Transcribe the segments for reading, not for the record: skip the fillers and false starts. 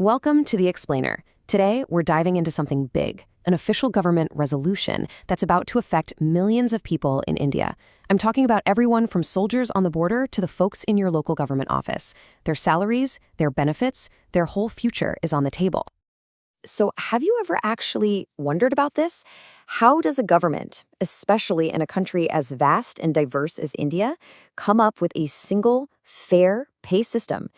Welcome to The Explainer. Today, we're diving into something big, an official government resolution that's about to affect millions of people in India. I'm talking about everyone from soldiers on the border to the folks in your local government office. Their salaries, their benefits, their whole future is on the table. So, have you ever actually wondered about this? How does a government, especially in a country as vast and diverse as India, come up with a single, fair pay system?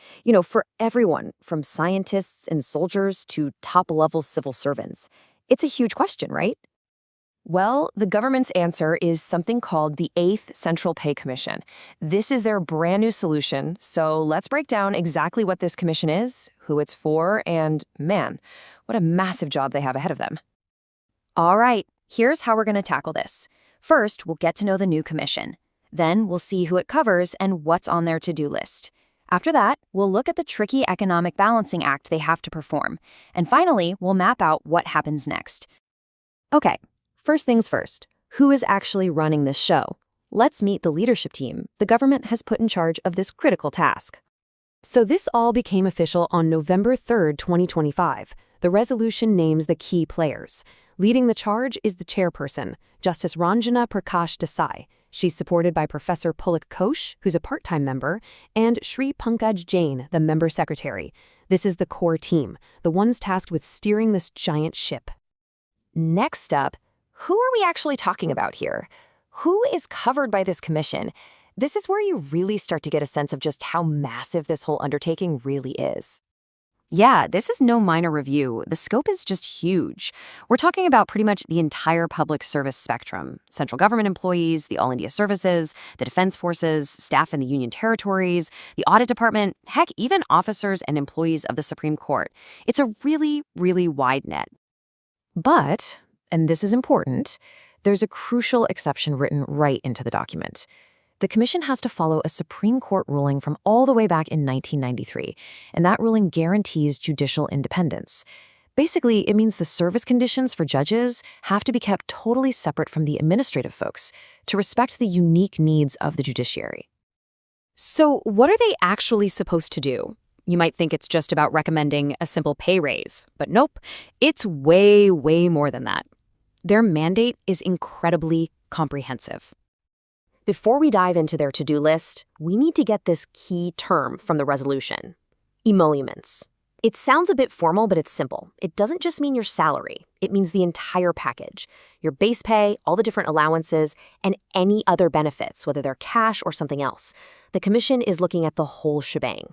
For everyone, from scientists and soldiers to top-level civil servants. It's a huge question, right? Well, the government's answer is something called the 8th Central Pay Commission. This is their brand new solution, so let's break down exactly what this commission is, who it's for, and man, what a massive job they have ahead of them. All right, here's how we're going to tackle this. First, we'll get to know the new commission. Then we'll see who it covers and what's on their to-do list. After that, we'll look at the tricky economic balancing act they have to perform. And finally, we'll map out what happens next. Okay. First things first, who is actually running this show? Let's meet the leadership team the government has put in charge of this critical task. So this all became official on November 3rd, 2025. The resolution names the key players. Leading the charge is the chairperson, Justice Ranjana Prakash Desai. She's supported by Professor Pulak Ghosh, who's a part-time member, and Shri Pankaj Jain, the member secretary. This is the core team, the ones tasked with steering this giant ship. Next up, who are we actually talking about here? Who is covered by this commission? This is where you really start to get a sense of just how massive this whole undertaking really is. Yeah, this is no minor review. The scope is just huge. We're talking about pretty much the entire public service spectrum. Central government employees, the All India Services, the Defense Forces, staff in the Union Territories, the Audit Department, heck, even officers and employees of the Supreme Court. It's a really, really wide net. But, and this is important, there's a crucial exception written right into the document. The commission has to follow a Supreme Court ruling from all the way back in 1993, and that ruling guarantees judicial independence. Basically, it means the service conditions for judges have to be kept totally separate from the administrative folks to respect the unique needs of the judiciary. So, what are they actually supposed to do? You might think it's just about recommending a simple pay raise, but nope, it's way, way more than that. Their mandate is incredibly comprehensive. Before we dive into their to-do list, we need to get this key term from the resolution: emoluments. It sounds a bit formal, but it's simple. It doesn't just mean your salary. It means the entire package: your base pay, all the different allowances, and any other benefits, whether they're cash or something else. The commission is looking at the whole shebang.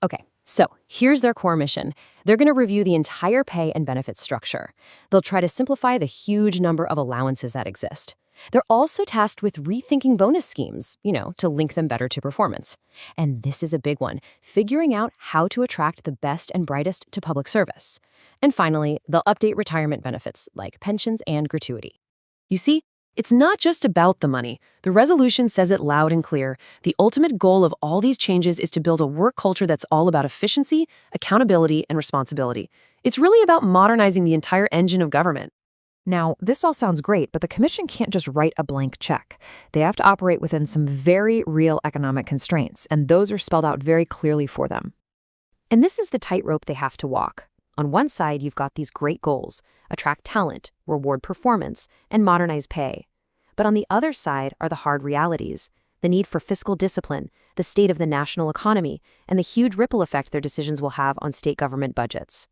Okay, so here's their core mission. They're going to review the entire pay and benefits structure. They'll try to simplify the huge number of allowances that exist. They're also tasked with rethinking bonus schemes, to link them better to performance. And this is a big one, figuring out how to attract the best and brightest to public service. And finally, they'll update retirement benefits like pensions and gratuity. You see, it's not just about the money. The resolution says it loud and clear. The ultimate goal of all these changes is to build a work culture that's all about efficiency, accountability, and responsibility. It's really about modernizing the entire engine of government. Now, this all sounds great, but the commission can't just write a blank check. They have to operate within some very real economic constraints, and those are spelled out very clearly for them. And this is the tightrope they have to walk. On one side, you've got these great goals: attract talent, reward performance, and modernize pay. But on the other side are the hard realities: the need for fiscal discipline, the state of the national economy, and the huge ripple effect their decisions will have on state government budgets.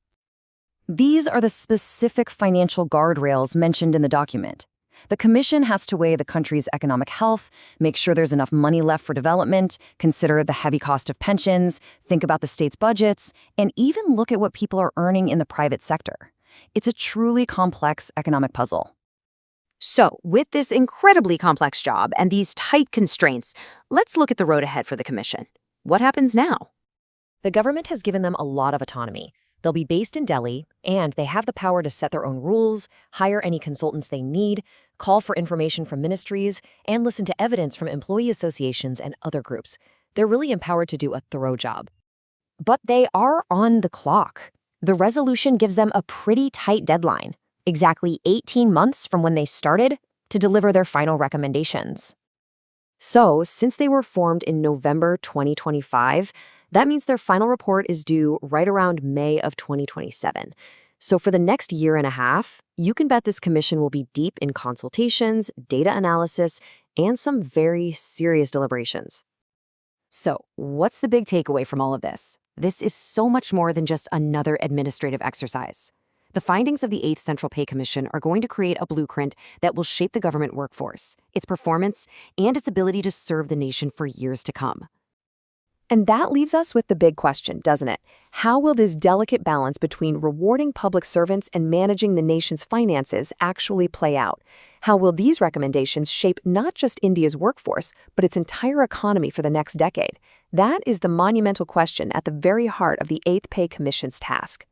These are the specific financial guardrails mentioned in the document. The commission has to weigh the country's economic health, make sure there's enough money left for development, consider the heavy cost of pensions, think about the state's budgets, and even look at what people are earning in the private sector. It's a truly complex economic puzzle. So, with this incredibly complex job and these tight constraints, let's look at the road ahead for the commission. What happens now? The government has given them a lot of autonomy. They'll be based in Delhi, and they have the power to set their own rules, hire any consultants they need, call for information from ministries, and listen to evidence from employee associations and other groups. They're really empowered to do a thorough job. But they are on the clock. The resolution gives them a pretty tight deadline, exactly 18 months from when they started, to deliver their final recommendations. So, since they were formed in November 2025, That means their final report is due right around May of 2027. So for the next year and a half, you can bet this commission will be deep in consultations, data analysis, and some very serious deliberations. So, what's the big takeaway from all of this? This is so much more than just another administrative exercise. The findings of the 8th Central Pay Commission are going to create a blueprint that will shape the government workforce, its performance, and its ability to serve the nation for years to come. And that leaves us with the big question, doesn't it? How will this delicate balance between rewarding public servants and managing the nation's finances actually play out? How will these recommendations shape not just India's workforce, but its entire economy for the next decade? That is the monumental question at the very heart of the 8th Pay Commission's task.